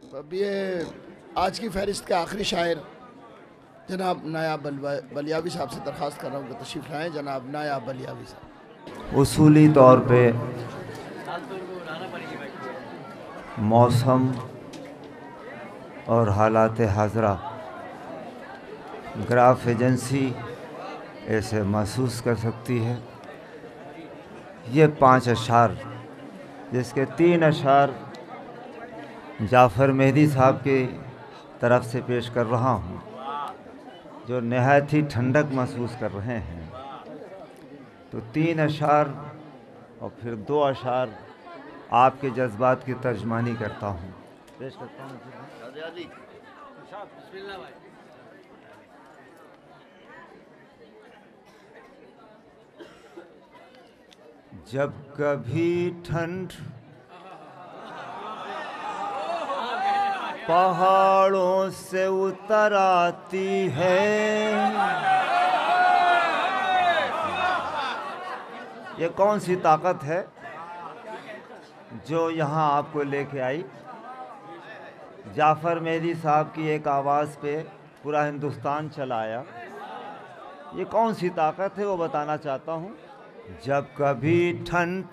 अब ये आज की फहरिस्त के आखिरी शायर जनाब नायाब बलियावी साहब से दरख्वास्त कर रहा हूँ कि तशरीफ़ लाएँ। जनाब नायाब बलियावी साहब। उसूली तौर पे मौसम और हालात हाजरा ग्राफ एजेंसी ऐसे महसूस कर सकती है। ये 5 अशार, जिसके 3 अशार जाफ़र मेहदी साहब की तरफ से पेश कर रहा हूँ, जो नहायत ही ठंडक महसूस कर रहे हैं। तो 3 अशार और फिर 2 अशार आपके जज्बात की तर्जमानी करता हूँ, पेश करता हूँ। जब कभी ठंड पहाड़ों से उतर आती है, ये कौन सी ताकत है जो यहाँ आपको लेके आई? जाफ़र मेहदी साहब की एक आवाज़ पे पूरा हिंदुस्तान चलाया। ये कौन सी ताकत है वो बताना चाहता हूँ। जब कभी ठंड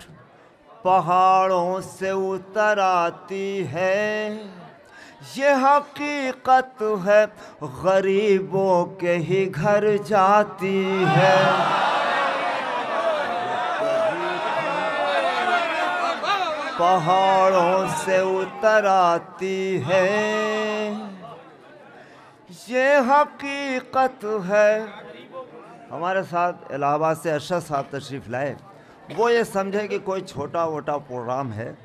पहाड़ों से उतर आती है, ये हकीकत है गरीबों के ही घर जाती है। पहाड़ों से उतर आती है, ये हकीकत है। हमारे साथ इलाहाबाद से अरशद साहब तशरीफ़ लाए। वो ये समझे कि कोई छोटा मोटा प्रोग्राम है।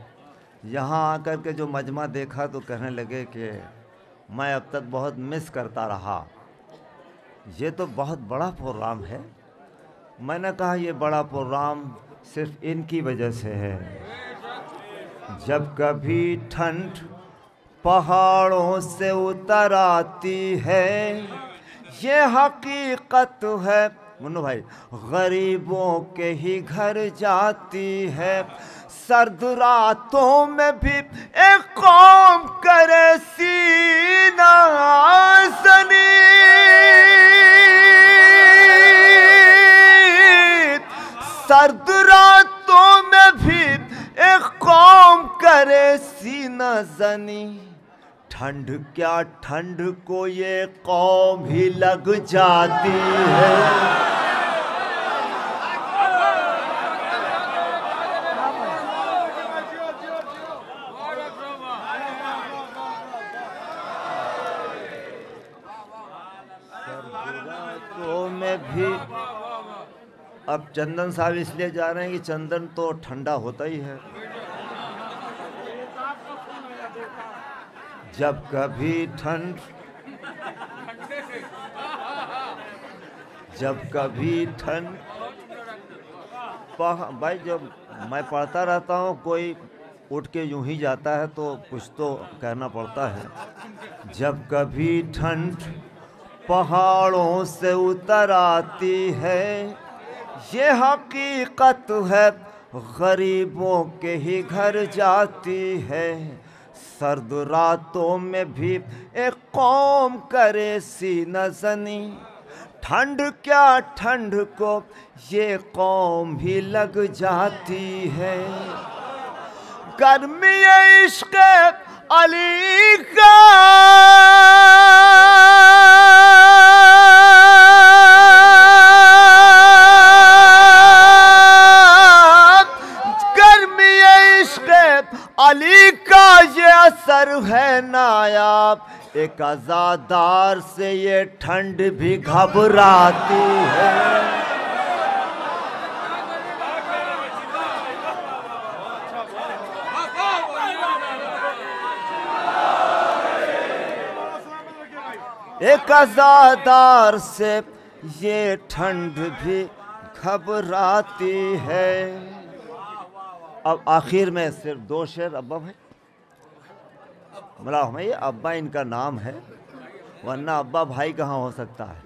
यहाँ आकर के जो मजमा देखा तो कहने लगे कि मैं अब तक बहुत मिस करता रहा, ये तो बहुत बड़ा प्रोग्राम है। मैंने कहा ये बड़ा प्रोग्राम सिर्फ इनकी वजह से है। जब कभी ठंड पहाड़ों से उतर आती है, ये हकीकत है मुन्नू भाई, गरीबों के ही घर जाती है। सर्द रातों में भी एक कौम करे सीना सनी, सर्द रातों में भी एक कौम करे सीना जनी। ठंड क्या ठंड को ये कौम ही लग जाती है। तो में भी अब चंदन साहब इसलिए जा रहे हैं कि चंदन तो ठंडा होता ही है। जब कभी ठंड भाई, जब मैं पढ़ता रहता हूँ कोई उठ के यूं ही जाता है तो कुछ तो कहना पड़ता है। जब कभी ठंड पहाड़ों से उतर आती है, ये हकीकत है गरीबों के ही घर जाती है। सर्द रातों में भी एक कौम करे सीना ज़नी। ठंड क्या ठंड को ये कौम भी लग जाती है। गर्मी इश्क़ अली का अली का ये असर है नायाब। एक आज़ादार से ये ठंड भी घबराती है। एक आज़ादार से ये ठंड भी घबराती है। अब आखिर में सिर्फ 2 शेर। अब्बा भाई मलाह में, ये अब्बा इनका नाम है, वरना अब्बा भाई कहाँ हो सकता है।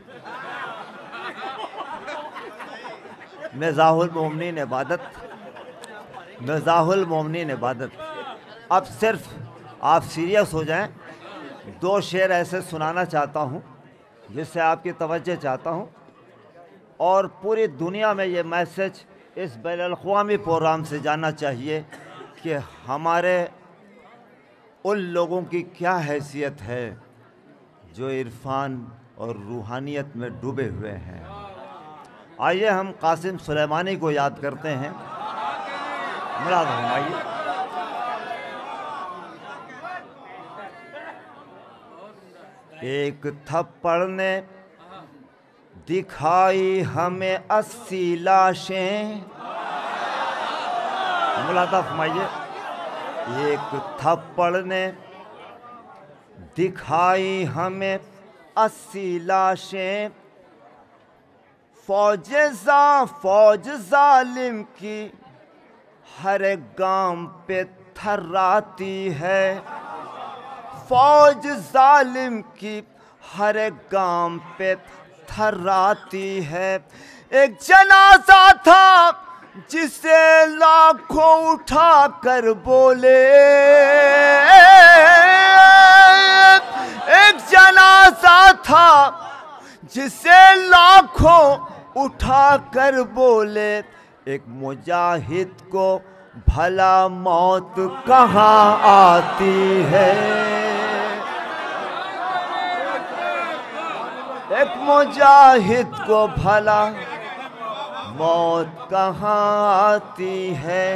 मिज़ाहुल मोमिनीन इबादत। अब सिर्फ आप सीरियस हो जाएं। 2 शेर ऐसे सुनाना चाहता हूँ जिससे आपकी तवज्जो चाहता हूँ, और पूरी दुनिया में ये मैसेज इस बैनुल-अक़वामी प्रोग्राम से जाना चाहिए कि हमारे उन लोगों की क्या हैसियत है जो इरफान और रूहानियत में डूबे हुए हैं। आइए हम कासिम सुलेमानी को याद करते हैं। मुराद फरमाइए। एक थप्पड़ ने दिखाई हमें 80 लाशें। मुलाता फरमाइए। एक थप्पड़ ने दिखाई हमें 80 लाशें, फौज जालिम की हर गाम पे थर्राती है। फौज जालिम की हर गाम पे थर्राती है। एक जनाजा था जिसे लाखों उठा कर बोले, एक जनाजा था जिसे लाखों उठा कर बोले, एक मुजाहिद को भला मौत कहाँ आती है। एक मुजाहिद को भला मौत कहाँ आती है।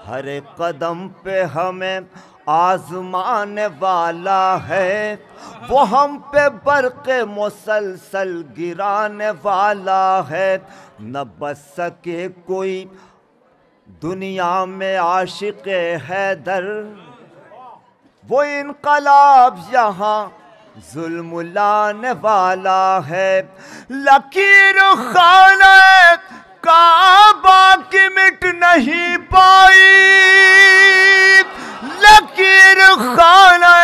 हर एक कदम पे हमें आजमाने वाला है, वो हम पे बरक़े मुसलसल गिराने वाला है। न बच सके कोई दुनिया में आशिक़े हैदर, वो इनकलाब यहाँ जुल्म लाने वाला है। लकीर खाना काबा की मिट नहीं पाई, लकीर खाना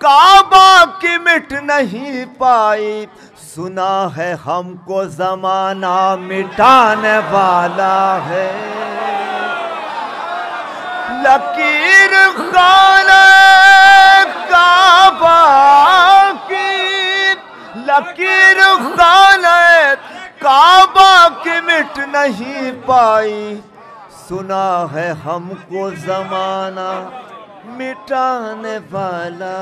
काबा की मिट नहीं पाई। सुना है हमको ज़माना मिटाने वाला है। लकीर खाना काबा की, लकीर खाना काबा की मिट नहीं पाई। सुना है हमको ज़माना मिटाने वाला